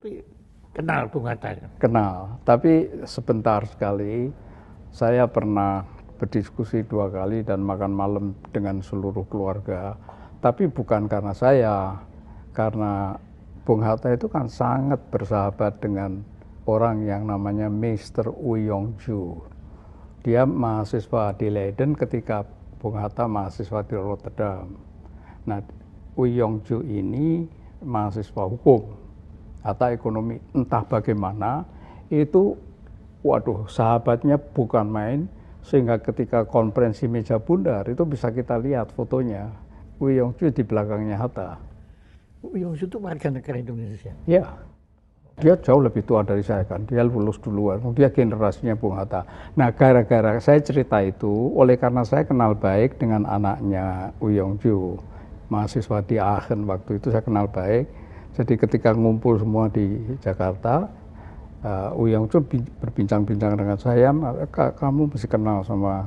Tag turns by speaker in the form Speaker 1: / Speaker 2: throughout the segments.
Speaker 1: Tapi kenal Bung Hatta?
Speaker 2: Kenal, tapi sebentar sekali. Saya pernah berdiskusi 2 kali dan makan malam dengan seluruh keluarga. Tapi bukan karena saya, karena Bung Hatta itu kan sangat bersahabat dengan orang yang namanya Mr. Uyongju. Dia mahasiswa di Leiden ketika Bung Hatta mahasiswa di Rotterdam. Nah, Uyongju ini mahasiswa hukum atau ekonomi, entah bagaimana, itu waduh sahabatnya bukan main, sehingga ketika konferensi meja bundar itu bisa kita lihat fotonya Uyongju di belakangnya Hatta.
Speaker 1: Uyongju itu warga negara Indonesia?
Speaker 2: Ya, dia jauh lebih tua dari saya kan, dia lulus duluan, dia generasinya Bung Hatta. Nah, gara-gara saya cerita itu, oleh karena saya kenal baik dengan anaknya Uyongju, mahasiswa di Aachen waktu itu saya kenal baik. Jadi ketika ngumpul semua di Jakarta, Uyongju berbincang-bincang dengan saya, kamu mesti kenal sama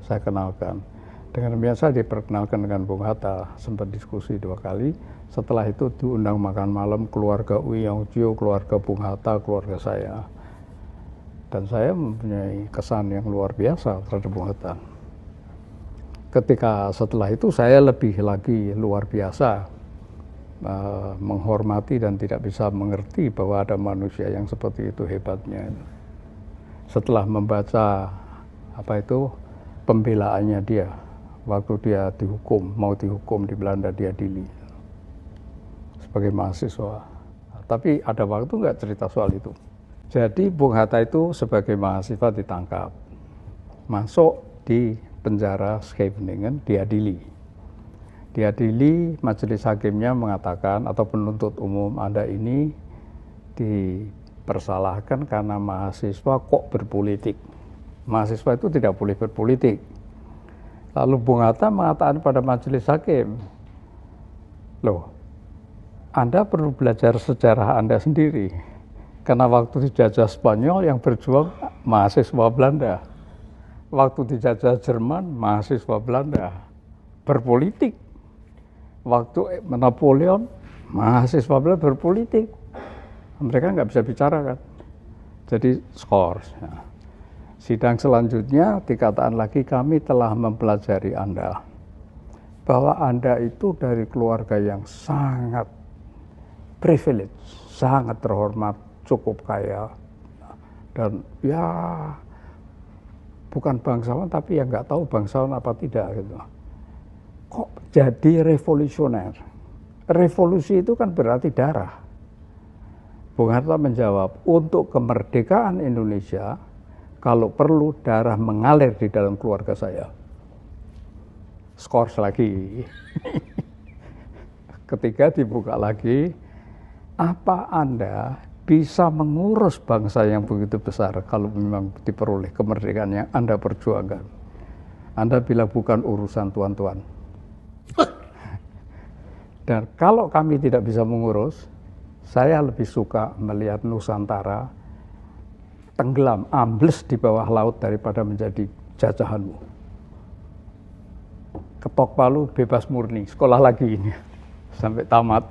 Speaker 2: saya kenalkan. Dengan biasa diperkenalkan dengan Bung Hatta, sempat diskusi 2 kali. Setelah itu diundang makan malam keluarga Uyongju, keluarga Bung Hatta, keluarga saya. Dan saya mempunyai kesan yang luar biasa terhadap Bung Hatta. Ketika setelah itu saya lebih lagi luar biasa menghormati dan tidak bisa mengerti bahwa ada manusia yang seperti itu hebatnya. Setelah membaca pembelaannya dia waktu dia mau dihukum di Belanda, dia diadili sebagai mahasiswa. Tapi ada waktu nggak cerita soal itu. Jadi Bung Hatta itu sebagai mahasiswa ditangkap, masuk di penjara Scheveningen, diadili. Majelis hakimnya mengatakan, atau penuntut umum, Anda ini dipersalahkan karena mahasiswa kok berpolitik. Mahasiswa itu tidak boleh berpolitik. Lalu Bung Hatta mengatakan pada majelis hakim, loh, Anda perlu belajar sejarah Anda sendiri. Karena waktu dijajah Spanyol yang berjuang mahasiswa Belanda. Waktu dijajah Jerman, mahasiswa Belanda. Berpolitik. Waktu Napoleon, mahasiswa Belanda berpolitik. Mereka nggak bisa bicara kan. Jadi skors. Ya. Sidang selanjutnya dikatakan lagi, kami telah mempelajari Anda. Bahwa Anda itu dari keluarga yang sangat privilege, sangat terhormat, cukup kaya. Dan ya bukan bangsawan, tapi ya nggak tahu bangsawan apa tidak gitu. Kok jadi revolusioner? Revolusi itu kan berarti darah. Bung Hatta menjawab, untuk kemerdekaan Indonesia, kalau perlu darah mengalir di dalam keluarga saya. Skors lagi. Ketika dibuka lagi, apa Anda bisa mengurus bangsa yang begitu besar kalau memang diperoleh kemerdekaan yang Anda perjuangkan? Anda bilang bukan urusan tuan-tuan. Dan kalau kami tidak bisa mengurus, saya lebih suka melihat Nusantara tenggelam, ambles di bawah laut daripada menjadi jajahanmu. Ketok palu, bebas murni, sekolah lagi ini sampai tamat.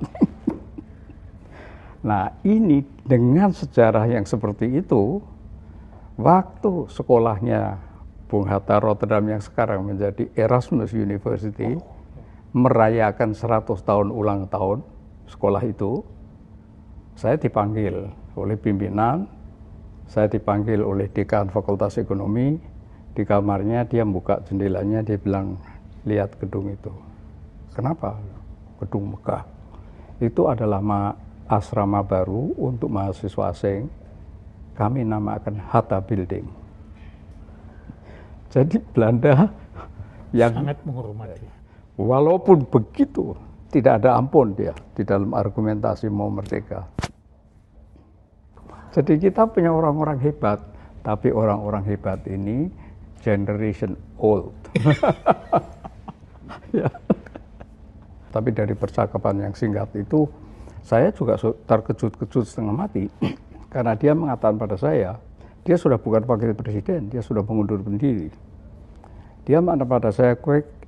Speaker 2: Nah, ini dengan sejarah yang seperti itu, waktu sekolahnya Bung Hatta Rotterdam yang sekarang menjadi Erasmus University, merayakan 100 tahun ulang tahun sekolah itu, saya dipanggil oleh pimpinan, saya dipanggil oleh dekan Fakultas Ekonomi, di kamarnya dia buka jendelanya, dia bilang, lihat gedung itu. Kenapa? Gedung megah. Itu adalah asrama baru untuk mahasiswa asing, kami namakan Hatta Building. Jadi Belanda yang
Speaker 1: sangat menghormati.
Speaker 2: Walaupun begitu, tidak ada ampun dia di dalam argumentasi mau merdeka. Jadi kita punya orang-orang hebat, tapi orang-orang hebat ini generation old. Ya. Tapi dari percakapan yang singkat itu, saya juga terkejut-kejut setengah mati. Karena dia mengatakan pada saya, dia sudah bukan wakil presiden, dia sudah mengundurkan diri. Dia mengatakan pada saya,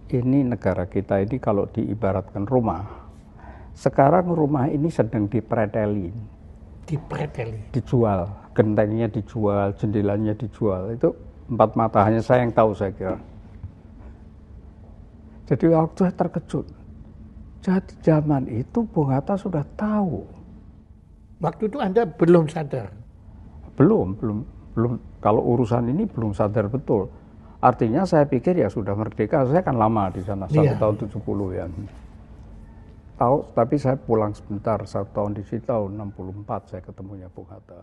Speaker 2: ini negara kita ini kalau diibaratkan rumah, sekarang rumah ini sedang dipretelin.
Speaker 1: Dipreteli.
Speaker 2: dijual, gentengnya dijual, jendelanya dijual. Itu empat mata hanya saya yang tahu saya kira. Jadi waktu saya terkejut. Jadi zaman itu Bung Hatta sudah tahu.
Speaker 1: Waktu itu Anda belum sadar.
Speaker 2: Belum. Kalau urusan ini belum sadar betul. Artinya saya pikir ya sudah merdeka, saya kan lama di sana,
Speaker 1: Iya.
Speaker 2: tahun 70 ya. Tahu, tapi saya pulang sebentar, 1 tahun di situ, tahun 64 saya ketemunya Bung Hatta.